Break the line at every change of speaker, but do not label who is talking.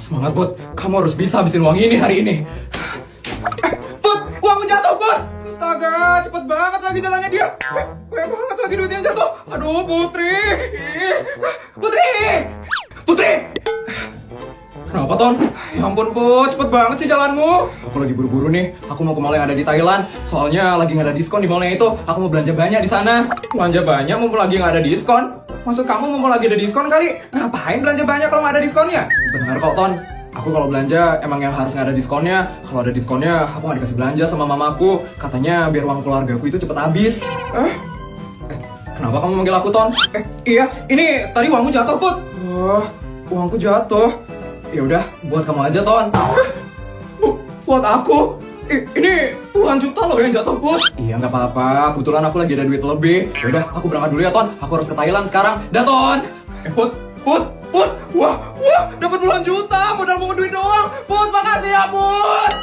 Semangat, Put. Kamu harus bisa habisin uang ini hari ini. Put, uangmu jatuh, Put. Astaga, cepet banget lagi jalannya dia. Banyak banget lagi duit yang jatuh. Aduh, Putri. Putri. Putri. Kenapa, Ton? Ya ampun, Put. Cepet banget sih jalanmu. Aku lagi buru-buru nih. Aku mau ke mall yang ada di Thailand. Soalnya lagi nggak ada diskon di mallnya itu. Aku mau belanja banyak di sana. Belanja banyak mumpung lagi nggak ada diskon? Maksud kamu mumpung lagi ada diskon kali? Ngapain belanja banyak kalau nggak ada diskonnya? Benar kok, Ton. Aku kalau belanja emang yang harus nggak ada diskonnya. Kalau ada diskonnya, aku nggak dikasih belanja sama mamaku. Katanya biar uang keluargaku itu cepet habis. Kenapa kamu manggil aku, Ton? Iya, ini tadi uangmu jatuh, Put. Wah, uangku jatuh. Ya udah, buat kamu aja, Ton. Buat aku? Ini puluhan juta loh yang jatuh, Put. Iya, nggak apa-apa. Kebetulan aku lagi ada duit lebih. Ya udah, aku berangkat dulu ya, Ton. Aku harus ke Thailand sekarang. Dah, Ton. Put. Wah, dapat puluhan juta. Modal mau duit doang. Put, makasih ya, Put.